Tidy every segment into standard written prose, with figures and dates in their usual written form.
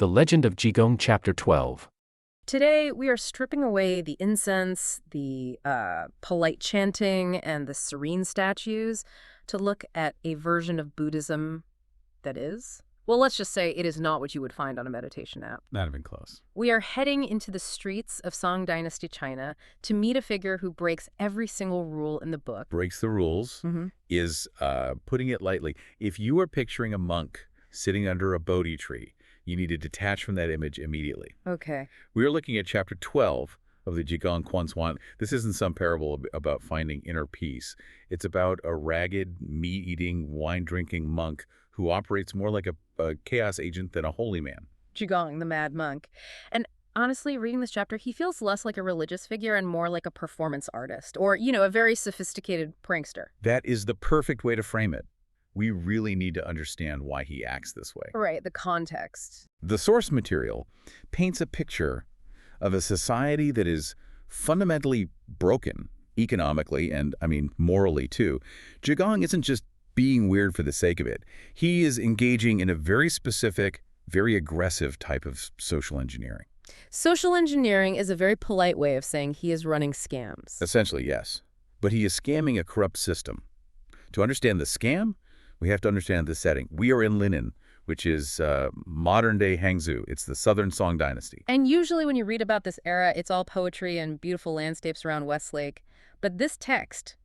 The Legend of Jigong Chapter 12. Today, we are stripping away the incense, the polite chanting, and the serene statues to look at a version of Buddhism that is. Well, let's just say it is not what you would find on a meditation app. Not even close. We are heading into the streets of Song Dynasty China to meet a figure who breaks every single rule in the book. Breaks the rules is, putting it lightly, if you are picturing a monk sitting under a Bodhi tree, you need to detach from that image immediately. Okay. We are looking at chapter 12 of the Jigong Quanswan. This isn't some parable about finding inner peace. It's about a ragged, meat-eating, wine-drinking monk who operates more like a chaos agent than a holy man. Jigong, the mad monk. And honestly, reading this chapter, he feels less like a religious figure and more like a performance artist or, a very sophisticated prankster. That is the perfect way to frame it. We really need to understand why he acts this way. Right, the context. The source material paints a picture of a society that is fundamentally broken, economically and, morally too. Jigong isn't just being weird for the sake of it. He is engaging in a very specific, very aggressive type of social engineering. Social engineering is a very polite way of saying he is running scams. Essentially, yes. But he is scamming a corrupt system. To understand the scam, we have to understand the setting. We are in Linen, which is modern-day Hangzhou. It's the southern Song dynasty. And usually when you read about this era, it's all poetry and beautiful landscapes around Westlake. But this text,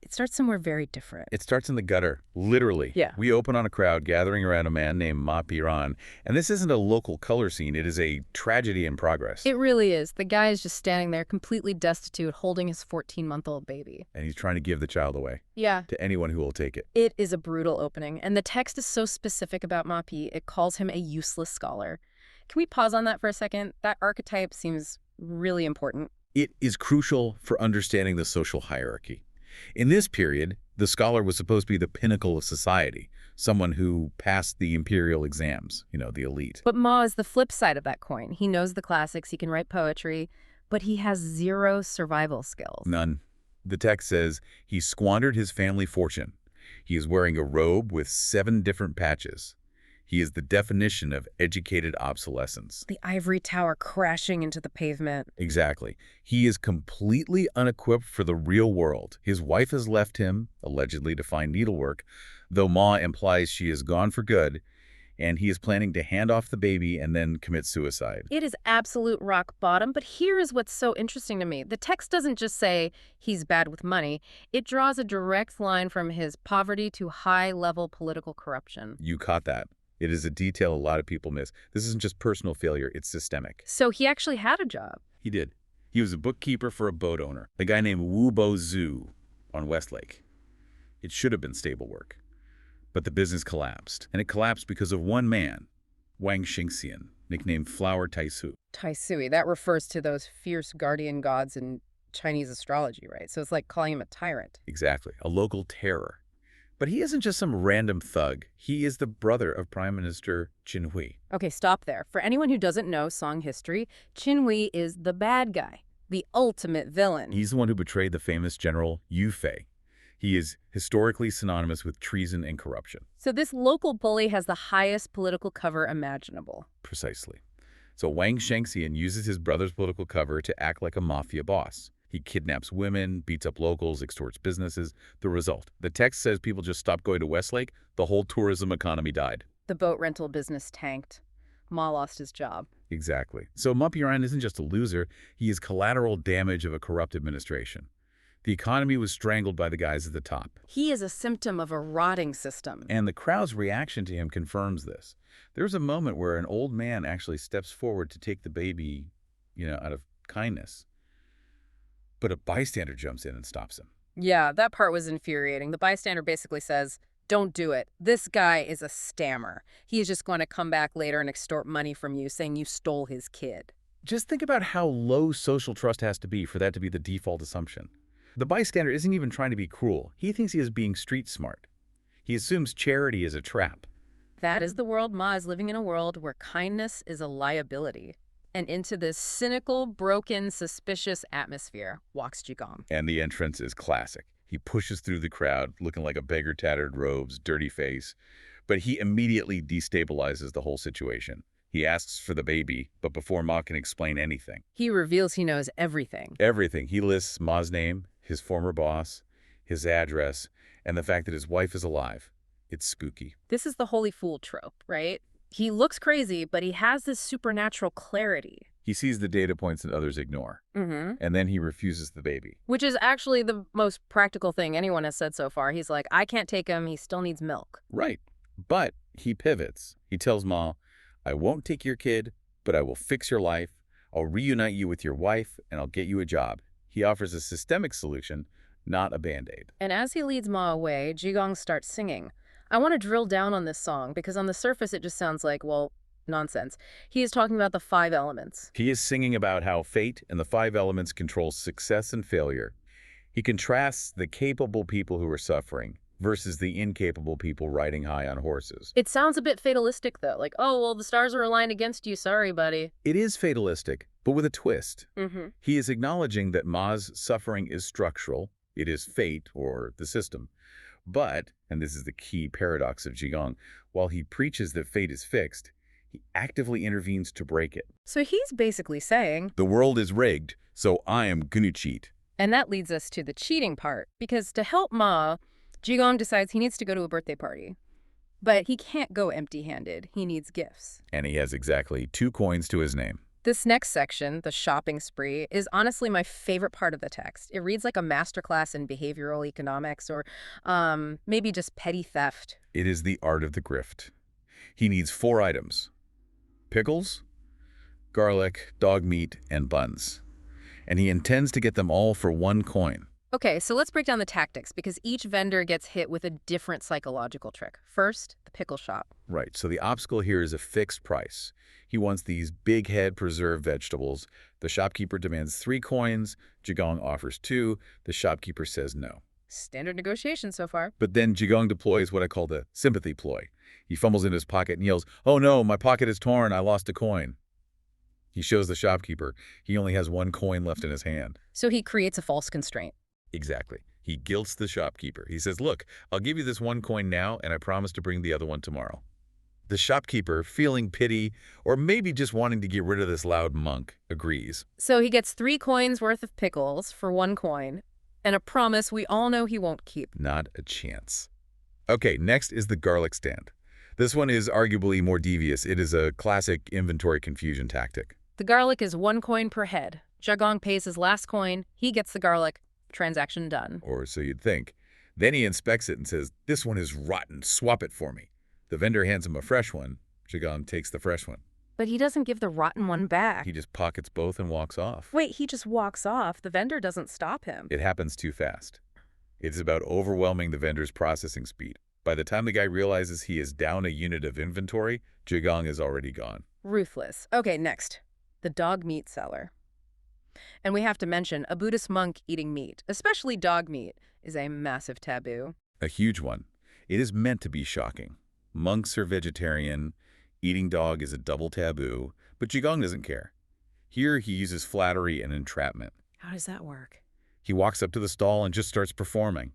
it starts somewhere very different. It starts in the gutter, literally. Yeah. We open on a crowd gathering around a man named Ma Piran. And this isn't a local color scene. It is a tragedy in progress. It really is. The guy is just standing there completely destitute, holding his 14-month-old baby. And he's trying to give the child away. Yeah. To anyone who will take it. It is a brutal opening. And the text is so specific about Ma Pi, it calls him a useless scholar. Can we pause on that for a second? That archetype seems really important. It is crucial for understanding the social hierarchy. In this period, the scholar was supposed to be the pinnacle of society, someone who passed the imperial exams, the elite. But Ma is the flip side of that coin. He knows the classics, he can write poetry, but he has zero survival skills. None. The text says he squandered his family fortune. He is wearing a robe with 7 different patches. He is the definition of educated obsolescence. The ivory tower crashing into the pavement. Exactly. He is completely unequipped for the real world. His wife has left him, allegedly to find needlework, though Ma implies she is gone for good, and he is planning to hand off the baby and then commit suicide. It is absolute rock bottom, but here is what's so interesting to me. The text doesn't just say he's bad with money. It draws a direct line from his poverty to high-level political corruption. You caught that. It is a detail a lot of people miss. This isn't just personal failure, it's systemic. So he actually had a job. He did. He was a bookkeeper for a boat owner, a guy named Wu Bo Zhu on Westlake. It should have been stable work. But the business collapsed. And it collapsed because of one man, Wang Xingxian, nicknamed Flower Taisui. Taisui, that refers to those fierce guardian gods in Chinese astrology, right? So it's like calling him a tyrant. Exactly, a local terror. But he isn't just some random thug. He is the brother of Prime Minister Qin Hui. Okay, stop there. For anyone who doesn't know Song history, Qin Hui is the bad guy, the ultimate villain. He's the one who betrayed the famous general Yu Fei. He is historically synonymous with treason and corruption. So this local bully has the highest political cover imaginable. Precisely. So Wang Shengxian uses his brother's political cover to act like a mafia boss. He kidnaps women, beats up locals, extorts businesses. The result, the text says people just stopped going to Westlake. The whole tourism economy died. The boat rental business tanked. Ma lost his job. Exactly. So Ma Piran isn't just a loser. He is collateral damage of a corrupt administration. The economy was strangled by the guys at the top. He is a symptom of a rotting system. And the crowd's reaction to him confirms this. There's a moment where an old man actually steps forward to take the baby, out of kindness. But a bystander jumps in and stops him. Yeah, that part was infuriating. The bystander basically says, don't do it. This guy is a scammer. He is just going to come back later and extort money from you, saying you stole his kid. Just think about how low social trust has to be for that to be the default assumption. The bystander isn't even trying to be cruel. He thinks he is being street smart. He assumes charity is a trap. That is the world. Ma is living in a world where kindness is a liability. And into this cynical, broken, suspicious atmosphere walks Jigong. And the entrance is classic. He pushes through the crowd, looking like a beggar, tattered robes, dirty face. But he immediately destabilizes the whole situation. He asks for the baby, but before Ma can explain anything. He reveals he knows everything. Everything. He lists Ma's name, his former boss, his address, and the fact that his wife is alive. It's spooky. This is the holy fool trope, right? He looks crazy, but he has this supernatural clarity. He sees the data points that others ignore, and then he refuses the baby. Which is actually the most practical thing anyone has said so far. He's like, I can't take him. He still needs milk. Right. But he pivots. He tells Ma, I won't take your kid, but I will fix your life. I'll reunite you with your wife, and I'll get you a job. He offers a systemic solution, not a Band-Aid. And as he leads Ma away, Jigong starts singing. I want to drill down on this song because on the surface it just sounds like, well, nonsense. He is talking about the 5 elements. He is singing about how fate and the 5 elements control success and failure. He contrasts the capable people who are suffering versus the incapable people riding high on horses. It sounds a bit fatalistic, though. Like, oh, well, the stars are aligned against you. Sorry, buddy. It is fatalistic, but with a twist. He is acknowledging that Ma's suffering is structural. It is fate, or the system. But, and this is the key paradox of Jigong, while he preaches that fate is fixed, he actively intervenes to break it. So he's basically saying, The world is rigged, so I am gonna cheat. And that leads us to the cheating part. Because to help Ma, Jigong decides he needs to go to a birthday party. But he can't go empty-handed. He needs gifts. And he has exactly 2 coins to his name. This next section, the shopping spree, is honestly my favorite part of the text. It reads like a masterclass in behavioral economics or maybe just petty theft. It is the art of the grift. He needs 4 items: pickles, garlic, dog meat, and buns. And he intends to get them all for 1 coin. Okay, so let's break down the tactics because each vendor gets hit with a different psychological trick. First, the pickle shop. Right, so the obstacle here is a fixed price. He wants these big head preserved vegetables. The shopkeeper demands 3 coins. Jigong offers 2. The shopkeeper says no. Standard negotiation so far. But then Jigong deploys what I call the sympathy ploy. He fumbles in his pocket and yells, "Oh no, my pocket is torn, I lost a coin." He shows the shopkeeper he only has 1 coin left in his hand. So he creates a false constraint. Exactly. He guilts the shopkeeper. He says, look, I'll give you this 1 coin now, and I promise to bring the other one tomorrow. The shopkeeper, feeling pity, or maybe just wanting to get rid of this loud monk, agrees. So he gets 3 coins worth of pickles for 1 coin, and a promise we all know he won't keep. Not a chance. Okay, next is the garlic stand. This one is arguably more devious. It is a classic inventory confusion tactic. The garlic is 1 coin per head. Jigong pays his last coin, he gets the garlic, transaction done. Or so you'd think. Then he inspects it and says, this one is rotten, swap it for me. The vendor hands him a fresh one. Jigong takes the fresh one. But he doesn't give the rotten one back. He just pockets both and walks off. Wait, he just walks off. The vendor doesn't stop him. It happens too fast. It's about overwhelming the vendor's processing speed. By the time the guy realizes he is down a unit of inventory, Jigong is already gone. Ruthless. Okay, next. The dog meat seller. And we have to mention, a Buddhist monk eating meat, especially dog meat, is a massive taboo. A huge one. It is meant to be shocking. Monks are vegetarian. Eating dog is a double taboo. But Jigong doesn't care. Here he uses flattery and entrapment. How does that work? He walks up to the stall and just starts performing.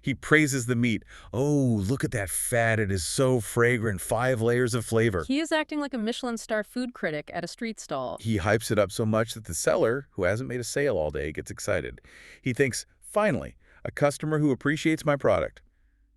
He praises the meat. Oh, look at that fat. It is so fragrant. 5 layers of flavor. He is acting like a Michelin star food critic at a street stall. He hypes it up so much that the seller, who hasn't made a sale all day, gets excited. He thinks, finally, a customer who appreciates my product.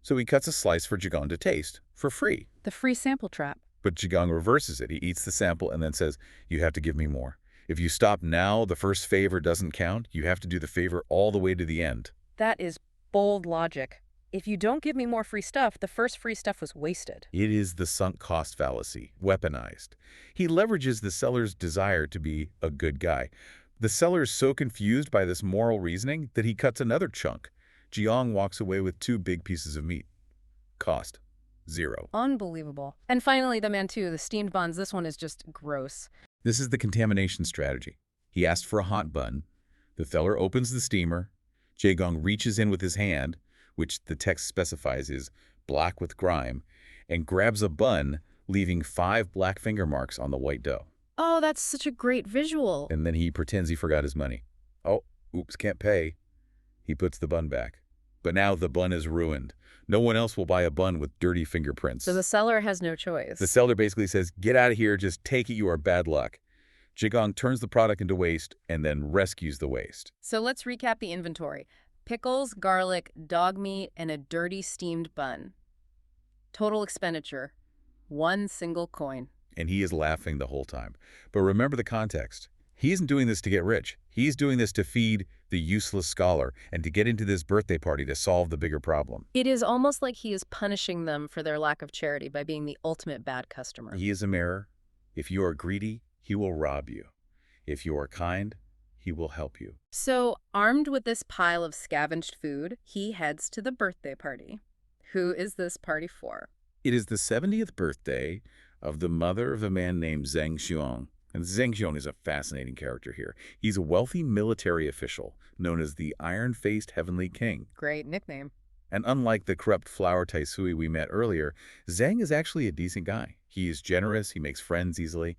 So he cuts a slice for Jigong to taste, for free. The free sample trap. But Jigong reverses it. He eats the sample and then says, you have to give me more. If you stop now, the first favor doesn't count. You have to do the favor all the way to the end. That is bold logic. If you don't give me more free stuff, the first free stuff was wasted. It is the sunk cost fallacy, weaponized. He leverages the seller's desire to be a good guy. The seller is so confused by this moral reasoning that he cuts another chunk. Jigong walks away with 2 big pieces of meat. Cost, 0. Unbelievable. And finally, the mantou, the steamed buns. This one is just gross. This is the contamination strategy. He asked for a hot bun. The seller opens the steamer. Jigong reaches in with his hand, which the text specifies is black with grime, and grabs a bun, leaving 5 black finger marks on the white dough. Oh, that's such a great visual. And then he pretends he forgot his money. Oh, oops, can't pay. He puts the bun back. But now the bun is ruined. No one else will buy a bun with dirty fingerprints. So the seller has no choice. The seller basically says, get out of here, just take it, you are bad luck. Jigong turns the product into waste and then rescues the waste. So let's recap the inventory. Pickles, garlic, dog meat, and a dirty steamed bun. Total expenditure, 1 single coin. And he is laughing the whole time. But remember the context. He isn't doing this to get rich. He's doing this to feed the useless scholar and to get into this birthday party to solve the bigger problem. It is almost like he is punishing them for their lack of charity by being the ultimate bad customer. He is a mirror. If you are greedy, he will rob you. If you are kind, he will help you. So, armed with this pile of scavenged food, he heads to the birthday party. Who is this party for? It is the 70th birthday of the mother of a man named Zhang Xuan. And Zhang Xuan is a fascinating character here. He's a wealthy military official known as the Iron-Faced Heavenly King. Great nickname. And unlike the corrupt flower Taisui we met earlier, Zhang is actually a decent guy. He is generous, he makes friends easily,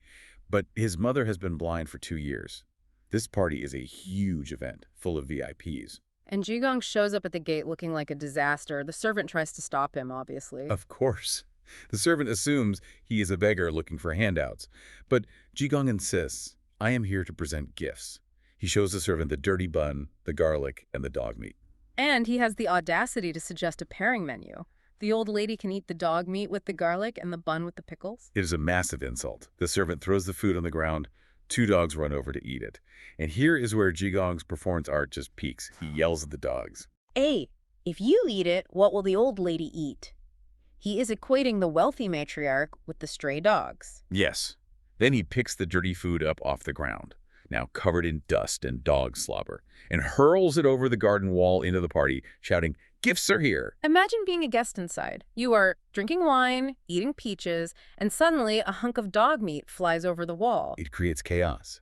but his mother has been blind for 2 years. This party is a huge event, full of VIPs. And Jigong shows up at the gate looking like a disaster. The servant tries to stop him, obviously. Of course. The servant assumes he is a beggar looking for handouts. But Jigong insists, I am here to present gifts. He shows the servant the dirty bun, the garlic, and the dog meat. And he has the audacity to suggest a pairing menu. The old lady can eat the dog meat with the garlic and the bun with the pickles. It is a massive insult. The servant throws the food on the ground. 2 dogs run over to eat it. And here is where Jigong's performance art just peaks. He yells at the dogs. Hey, if you eat it, what will the old lady eat? He is equating the wealthy matriarch with the stray dogs. Yes. Then he picks the dirty food up off the ground, now covered in dust and dog slobber, and hurls it over the garden wall into the party, shouting, "Gifts are here!" Imagine being a guest inside. You are drinking wine, eating peaches, and suddenly a hunk of dog meat flies over the wall. It creates chaos,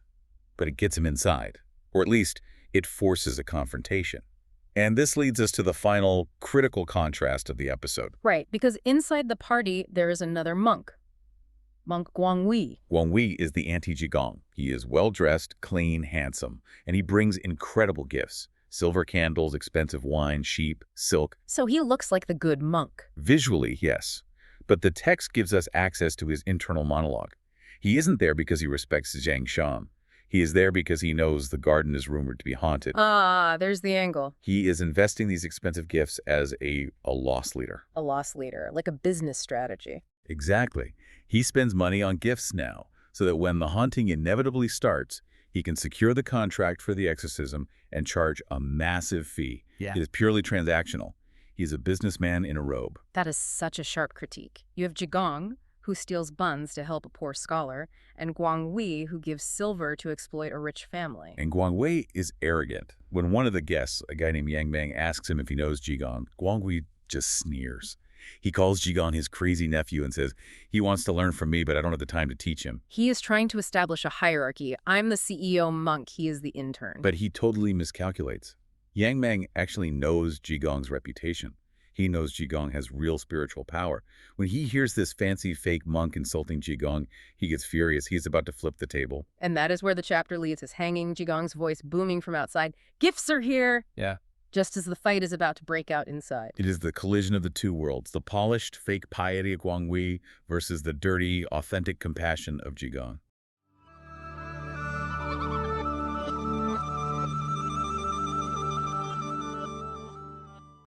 but it gets him inside, or at least it forces a confrontation. And this leads us to the final critical contrast of the episode. Right, because inside the party, there is another monk. Monk Guanghui. Guanghui is the anti-Jigong. He is well-dressed, clean, handsome, and he brings incredible gifts. Silver candles, expensive wine, sheep, silk. So he looks like the good monk. Visually, yes. But the text gives us access to his internal monologue. He isn't there because he respects Zhang Shan. He is there because he knows the garden is rumored to be haunted. Ah, there's the angle. He is investing these expensive gifts as a loss leader. A loss leader, like a business strategy. Exactly. He spends money on gifts now, so that when the haunting inevitably starts, he can secure the contract for the exorcism and charge a massive fee. Yeah. It is purely transactional. He's a businessman in a robe. That is such a sharp critique. You have Jigong, who steals buns to help a poor scholar, and Guanghui, who gives silver to exploit a rich family. And Guanghui is arrogant. When one of the guests, a guy named Yang Meng, asks him if he knows Jigong, Guanghui just sneers. He calls Jigong his crazy nephew and says, he wants to learn from me, but I don't have the time to teach him. He is trying to establish a hierarchy. I'm the CEO monk, he is the intern. But he totally miscalculates. Yang Meng actually knows Jigong's reputation. He knows Jigong has real spiritual power. When he hears this fancy fake monk insulting Jigong, he gets furious. He's about to flip the table. And that is where the chapter leaves us, hanging, Jigong's voice booming from outside. Gifts are here! Yeah. Just as the fight is about to break out inside. It is the collision of the two worlds, the polished, fake piety of Guanghui versus the dirty, authentic compassion of Jigong.